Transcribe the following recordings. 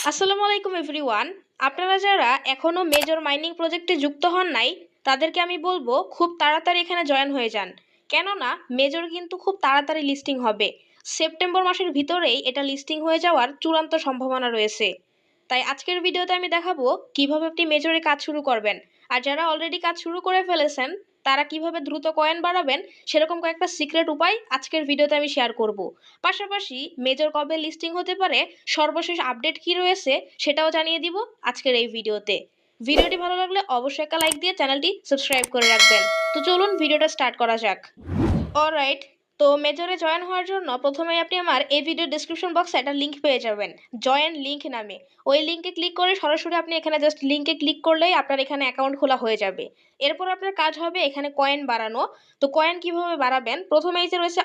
আসসালামু আলাইকুম এভরিওয়ান। আপনারা যারা এখনও মেজর মাইনিং প্রজেক্টে যুক্ত হন নাই তাদেরকে আমি বলবো খুব তাড়াতাড়ি এখানে জয়েন হয়ে যান। কেননা মেজর কিন্তু খুব তাড়াতাড়ি লিস্টিং হবে। সেপ্টেম্বর মাসের ভিতরেই এটা লিস্টিং হয়ে যাওয়ার চূড়ান্ত সম্ভাবনা রয়েছে। তাই আজকের ভিডিওতে আমি দেখাবো কিভাবে আপনি মেজরে কাজ শুরু করবেন। আর যারা অলরেডি কাজ শুরু করে ফেলেছেন তারা কিভাবে দ্রুত কয়েন বাড়াবেন সেরকম কয়েকটা সিক্রেট উপায় আজকের ভিডিওতে আমি শেয়ার করব। পাশাপাশি মেজর কবে লিস্টিং হতে পারে, সর্বশেষ আপডেট কি রয়েছে সেটাও জানিয়ে দিব আজকের এই ভিডিওতে। ভিডিওটি ভালো লাগলে অবশ্যই একটা লাইক দিয়ে চ্যানেলটি সাবস্ক্রাইব করে রাখবেন। তো চলুন ভিডিওটা স্টার্ট করা যাক। অলরাইট, তো মেজরে জয়েন হওয়ার জন্য প্রথমেই আপনি আমার এই ভিডিও ডিসক্রিপশন বক্সে একটা লিঙ্ক পেয়ে যাবেন, জয়েন লিঙ্ক নামে। ওই লিঙ্কে ক্লিক করে সরাসরি আপনি এখানে জাস্ট লিঙ্কে ক্লিক করলেই আপনার এখানে অ্যাকাউন্ট খোলা হয়ে যাবে। এরপর আপনার কাজ হবে এখানে কয়েন বাড়ানো। তো কয়েন কিভাবে বাড়াবেন, প্রথমেই যে রয়েছে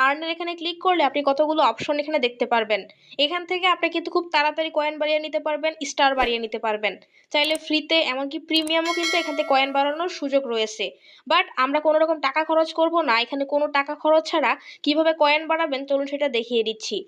আর্নের এখানে ক্লিক করলে আপনি কতগুলো অপশন এখানে দেখতে পারবেন। এখান থেকে আপনি কিন্তু খুব তাড়াতাড়ি কয়েন বাড়িয়ে নিতে পারবেন, স্টার বাড়িয়ে নিতে পারবেন। চাইলে ফ্রিতে এমনকি প্রিমিয়ামও কিন্তু এখান থেকে কয়েন বাড়ানোর সুযোগ রয়েছে। বাট আমরা কোনো রকম টাকা খরচ করব না, এখানে কোনো টাকা খরচ ছাড়া কিভাবে কয়েন বাড়াবেন চলুন সেটা দেখিয়ে দিচ্ছি।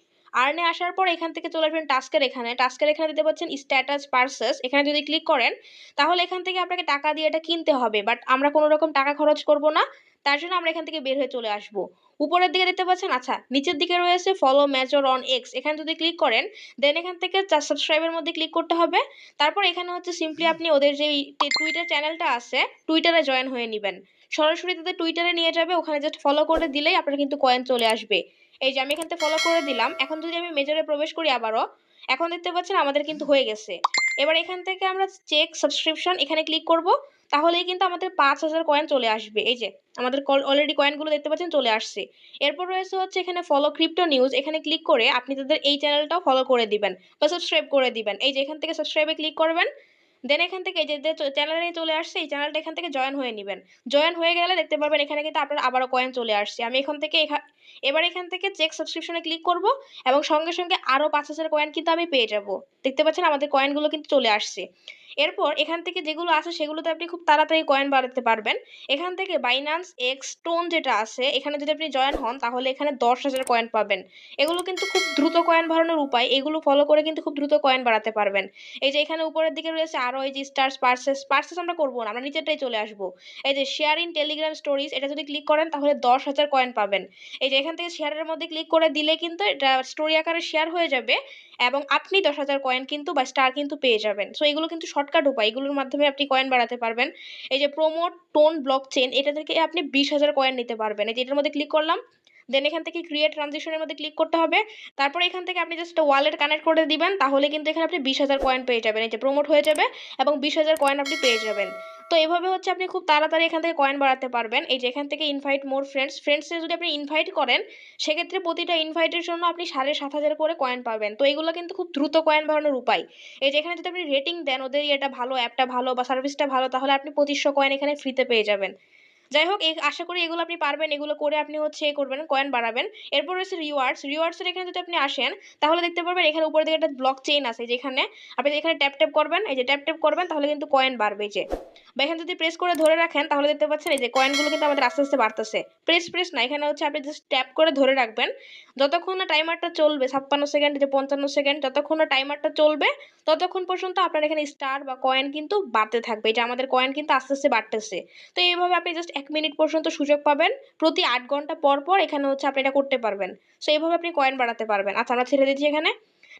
আর্নে আসার পর এখান থেকে চলে আসবেন টাস্কের এখানে দিতে পাচ্ছেন স্ট্যাটাস পার্সেস, এখানে যদি ক্লিক করেন তাহলে এখান থেকে আপনাকে টাকা দিয়ে এটা কিনতে হবে। বাট আমরা কোনো রকম টাকা খরচ করব না, তার জন্য আমরা এখান থেকে বের হয়ে চলে আসব। উপরের দিকে দেখতে পাচ্ছেন, আচ্ছা নিচের দিকে রয়েছে ফলো মেজর অন এক্স, এখানে যদি ক্লিক করেন দেন এখান থেকে সাবস্ক্রাইবের মধ্যে ক্লিক করতে হবে। তারপর এখানে হচ্ছে সিম্পলি আপনি ওদের যে টুইটার চ্যানেলটা আছে টুইটারে জয়েন হয়ে নেবেন। সরাসরি তাদের টুইটারে নিয়ে যাবে, ওখানে জাস্ট ফলো করে দিলেই আপনার কিন্তু কয়েন চলে আসবে। এই যে আমি এখান থেকে ফলো করে দিলাম। এখন যদি আমি মেজরে প্রবেশ করি আবারও, এখন দেখতে পাচ্ছেন আমাদের কিন্তু হয়ে গেছে। এবার এখান থেকে আমরা চেক সাবস্ক্রিপশন এখানে ক্লিক করব, তাহলেই কিন্তু আমাদের 5,000 কয়েন চলে আসবে। এই যে আমাদের অলরেডি কয়েনগুলো দেখতে পাচ্ছেন চলে আসছে। এরপর রয়েছে হচ্ছে এখানে ফলো ক্রিপ্টো নিউজ, এখানে ক্লিক করে আপনি তাদের এই চ্যানেলটাও ফলো করে দিবেন বা সাবস্ক্রাইব করে দিবেন। এই যে এখান থেকে সাবস্ক্রাইবে ক্লিক করবেন, দেন এখান থেকে এই যে চ্যানেলে চলে আসছে, এই চ্যানেলটা এখান থেকে জয়েন হয়ে নেবেন। জয়েন হয়ে গেলে দেখতে পারবেন এখানে কিন্তু আপনার আবারও কয়েন চলে আসছে। আমি এখান থেকে এবার এখান থেকে চেক সাবস্ক্রিপশনে ক্লিক করব এবং সঙ্গে সঙ্গে আরও 5,000 কয়েন কিন্তু আমি পেয়ে যাব। দেখতে পাচ্ছেন আমাদের কয়েনগুলো কিন্তু চলে আসছে। এরপর এখান থেকে যেগুলো আছে সেগুলোতে আপনি খুব তাড়াতাড়ি কয়েন বাড়াতে পারবেন। এখান থেকে বাইন্যান্স এক্স টোন যেটা আছে এখানে যদি আপনি জয়েন হন তাহলে এখানে 10,000 কয়েন পাবেন। এগুলো কিন্তু খুব দ্রুত কয়েন বাড়ানোর উপায়, এগুলো ফলো করে কিন্তু খুব দ্রুত কয়েন বাড়াতে পারবেন। এই যে এখানে উপরের দিকে রয়েছে আরো এই যে স্টার্স পার্সেস আমরা করবো না, আমরা নিচেরটাই চলে আসবো। এই যে শেয়ার ইন টেলিগ্রাম স্টোরিজ, এটা যদি ক্লিক করেন তাহলে 10,000 কয়েন পাবেন। এই যে এখান থেকে শেয়ারের মধ্যে ক্লিক করে দিলে কিন্তু এটা স্টোরি আকারে শেয়ার হয়ে যাবে এবং আপনি 10,000 কয়েন কিন্তু বা স্টার কিন্তু পেয়ে যাবেন। সো এগুলো কিন্তু শর্টকাট উপায়, এগুলোর মাধ্যমে আপনি কয়েন বাড়াতে পারবেন। এই যে প্রমোট টোন ব্লক চেন, এটা থেকে আপনি 20,000 কয়েন নিতে পারবেন। এই যে এটার মধ্যে ক্লিক করলাম, দেন এখান থেকে ক্রিয়েট ট্রানজেকশনের মধ্যে ক্লিক করতে হবে। তারপর এখান থেকে আপনি জাস্ট ওয়ালেট কানেক্ট করে দিবেন, তাহলে কিন্তু এখানে আপনি 20,000 কয়েন পেয়ে যাবেন। এই যে প্রমোট হয়ে যাবে এবং 20,000 কয়েন আপনি পেয়ে যাবেন। তো এভাবে হচ্ছে আপনি খুব তাড়াতাড়ি এখান থেকে কয়েন বাড়াতে পারবেন। এই যে এখান থেকে ইনভাইট মোর ফ্রেন্ডসে যদি আপনি ইনভাইট করেন সেক্ষেত্রে প্রতিটা ইনভাইটের জন্য আপনি 7,500 করে কয়েন পাবেন। তো এগুলো কিন্তু খুব দ্রুত কয়েন বাড়ানোর উপায়। এই যে এখানে যদি আপনি রেটিং দেন ওদের এটা ভালো, অ্যাপটা ভালো বা সার্ভিসটা ভালো, তাহলে আপনি 2500 কয়েন এখানে ফ্রিতে পেয়ে যাবেন। যাই হোক, আশা করি এগুলো আপনি পারবেন, এগুলো করে আপনি হচ্ছে করবেন, কয়েন বাড়াবেন। এরপর রয়েছে রিওয়ার্ডসের এখানে যদি আপনি আসেন তাহলে দেখতে পারবেন এখানে উপরে দিকে একটা ব্লক চেইন আছে, যেখানে আপনি এখানে ট্যাপ করবেন, এই যে ট্যাপ করবেন তাহলে কিন্তু কয়েন বাড়বে। এই যে বা এখানে যদি প্রেস করে ধরে রাখেন তাহলে দেখতে পাচ্ছেন এই যে কয়েনগুলো কিন্তু আমাদের আস্তে আস্তে বাড়তেছে। প্রেস না, এখানে হচ্ছে আপনি জাস্ট ট্যাপ করে ধরে রাখবেন। যতক্ষণ না টাইমারটা চলবে 56 সেকেন্ড, যে 55 সেকেন্ড, যতক্ষণ না টাইমারটা চলবে ততক্ষণ পর্যন্ত আপনার এখানে স্টার বা কয়েন কিন্তু বাড়তে থাকবে। এটা আমাদের কয়েন কিন্তু আস্তে আস্তে বাড়তেছে। তো এইভাবে আপনি জাস্ট 1 মিনিট পর্যন্ত সুযোগ পাবেন, প্রতি 8 ঘন্টা পর পর এখানে হচ্ছে আপনি এটা করতে পারবেন। সো এইভাবে আপনি কয়েন বাড়াতে পারবেন। আচ্ছা আমরা ছেড়ে দিচ্ছি। এখানে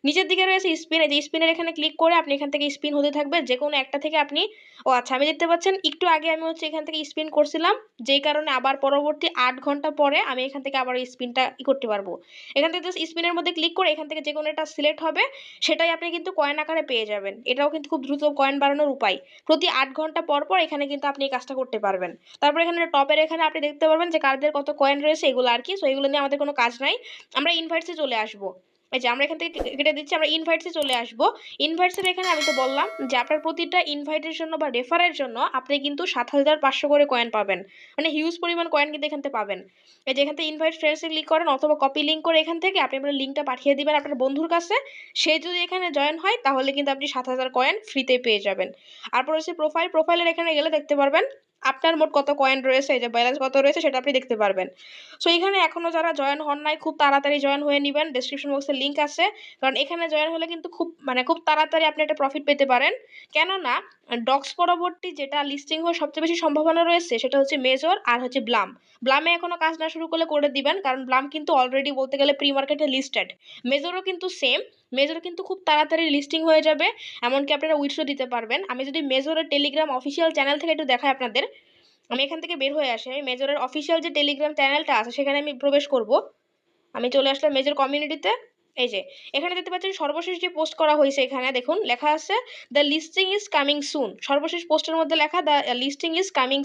নিচের দিকে রয়েছে স্পিন, এই যে স্পিনের এখানে ক্লিক করে আপনি এখান থেকে স্পিন হতে থাকবে, যে কোনো একটা থেকে আপনি। ও আচ্ছা, আমি দেখতে পাচ্ছেন একটু আগে আমি হচ্ছে এখান থেকে স্পিন করছিলাম, যেই কারণে আবার পরবর্তী 8 ঘন্টা পরে আমি এখান থেকে আবার স্পিনটা করতে পারবো। এখান থেকে জাস্ট স্পিনের মধ্যে ক্লিক করে এখান থেকে যে কোনো একটা সিলেক্ট হবে, সেটাই আপনি কিন্তু কয়েন আকারে পেয়ে যাবেন। এটাও কিন্তু খুব দ্রুত কয়েন বাড়ানোর উপায়। প্রতি 8 ঘন্টা পর পর এখানে কিন্তু আপনি এই কাজটা করতে পারবেন। তারপর এখানে টপের এখানে আপনি দেখতে পারবেন যে কারদের কত কয়েন রয়েছে, এগুলো আর কি। সো এগুলো নিয়ে আমাদের কোনো কাজ নাই, আমরা ইনভাইটসে চলে আসবো। এই যে আমরা এখান থেকে কেটে দিচ্ছি, আমরা ইনভাইটসে চলে আসবো। ইনভাইটসের এখানে আমি তো বললাম যে আপনার প্রতিটা ইনভাইটের জন্য বা রেফারের জন্য আপনি কিন্তু 7,500 করে কয়েন পাবেন, মানে হিউজ পরিমাণ কয়েন কিন্তু এখান থেকে পাবেন। এই যে এখান থেকে ইনভাইট ফ্রেন্ডসে ক্লিক করেন অথবা কপি লিঙ্ক করে এখান থেকে আপনি আপনার লিঙ্কটা পাঠিয়ে দিবেন আপনার বন্ধুর কাছে। সে যদি এখানে জয়েন হয় তাহলে কিন্তু আপনি 7,000 কয়েন ফ্রিতে পেয়ে যাবেন। তারপর হচ্ছে প্রোফাইলের এখানে গেলে দেখতে পারবেন আপনার মোট কত কয়েন রয়েছে, এই যে ব্যালেন্স কত রয়েছে সেটা আপনি দেখতে পারবেন। সো এখানে এখনো যারা জয়েন হন নাই খুব তাড়াতাড়ি জয়েন হয়ে নেবেন, ডেসক্রিপশন বক্সে লিঙ্ক আছে, কারণ এখানে জয়েন হলে কিন্তু খুব তাড়াতাড়ি আপনি একটা প্রফিট পেতে পারেন। কেননা ডক্স পরবর্তী যেটা লিস্টিং হওয়ার সবচেয়ে বেশি সম্ভাবনা রয়েছে সেটা হচ্ছে মেজর আর হচ্ছে ব্লাম। ব্লামে এখনো কাজ না শুরু করলে করে দিবেন, কারণ ব্লাম কিন্তু অলরেডি বলতে গেলে প্রি মার্কেটে লিস্টেড। মেজরও কিন্তু সেম, মেজর কিন্তু খুব তাড়াতাড়ি লিস্টিং হয়ে যাবে, এমনকি আপনারা উইথড্র দিতে পারবেন। আমি যদি মেজরের টেলিগ্রাম অফিসিয়াল চ্যানেল থেকে একটু দেখাই আপনাদের, আমি এখান থেকে বের হয়ে আসি, আমি মেজরের অফিসিয়াল যে টেলিগ্রাম চ্যানেলটা আছে সেখানে আমি প্রবেশ করব। আমি চলে আসলাম মেজর কমিউনিটিতে। এই যে এখানে দেখতে পাচ্ছেন সর্বশেষ যে পোস্ট করা হয়েছে, এখানে দেখুন লেখা আছে the listing is coming soon. সর্বশেষ পোস্টের মধ্যে লেখা the listing is coming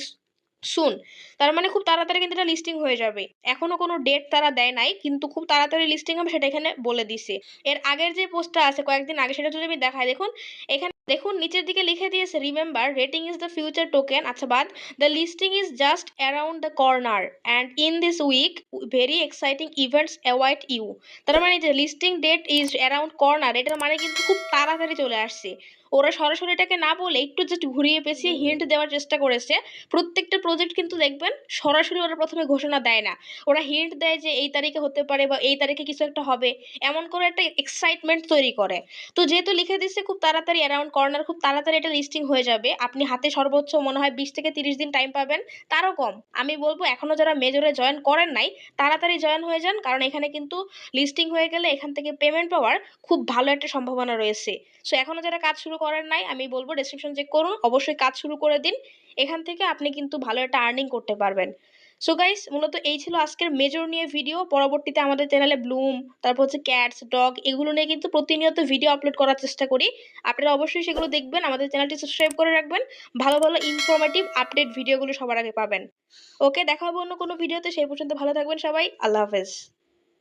soon, তার মানে খুব তাড়াতাড়ি কিন্তু এটা লিস্টিং হয়ে যাবে। এখনো কোনো ডেট তারা দেয় নাই, কিন্তু খুব তাড়াতাড়ি লিস্টিং হবে সেটা এখানে বলে দিছে। এর আগের যে পোস্টটা আছে কয়েকদিন আগে, সেটা যদি আমি দেখাই, দেখুন এখানে দেখুন নিচের দিকে লিখে দিয়েছে remember rating is the future token. আচ্ছা বাদ, the listing is just around the corner and in this week very exciting events await you. তার মানে যে listing date is around corner, এটার মানে কিন্তু খুব তাড়াতাড়ি চলে আসছে। ওরা সরাসরি এটাকে না বলে একটু জাস্ট ঘুরিয়ে পেঁচিয়ে হিন্ট দেওয়ার চেষ্টা করেছে। প্রত্যেকটা প্রজেক্ট কিন্তু দেখবেন সরাসরি ওরা প্রথমে ঘোষণা দেয় না, ওরা হিন্ট দেয় যে এই তারিখে হতে পারে বা এই তারিখে কিছু একটা হবে, এমন করে একটা এক্সাইটমেন্ট তৈরি করে। তো যেহেতু লিখে দিচ্ছে খুব তাড়াতাড়ি অ্যারাউন্ড কর্নার, খুব তাড়াতাড়ি এটা লিস্টিং হয়ে যাবে, আপনি হাতে সর্বোচ্চ মনে হয় 20 থেকে 30 দিন টাইম পাবেন, তারও কম। আমি বলবো এখনো যারা মেজরে জয়েন করেন নাই তাড়াতাড়ি জয়েন হয়ে যান, কারণ এখানে কিন্তু লিস্টিং হয়ে গেলে এখান থেকে পেমেন্ট পাওয়ার খুব ভালো একটা সম্ভাবনা রয়েছে। সো এখনো যারা কাজ শুরু করেন নাই আমি বলবো ডেসক্রিপশন চেক করুন, অবশ্যই কাজ শুরু করে দিন, এখান থেকে আপনি কিন্তু ভালো একটা আর্নিং করতে পারবেন। সো গাইস, মূলত এই ছিল আজকের মেজর নিয়ে ভিডিও। পরবর্তীতে আমাদের চ্যানেলে ব্লুম, তারপর হচ্ছে ক্যাটস, ডগ, এগুলো নিয়ে কিন্তু প্রতিনিয়ত ভিডিও আপলোড করার চেষ্টা করি। আপনারা অবশ্যই সেগুলো দেখবেন, আমাদের চ্যানেলটি সাবস্ক্রাইব করে রাখবেন, ভালো ভালো ইনফরমেটিভ আপডেট ভিডিওগুলো সবার আগে পাবেন। ওকে, দেখা হবে অন্য কোনো ভিডিওতে, সেই পর্যন্ত ভালো থাকবেন সবাই, আল্লাহ হাফেজ।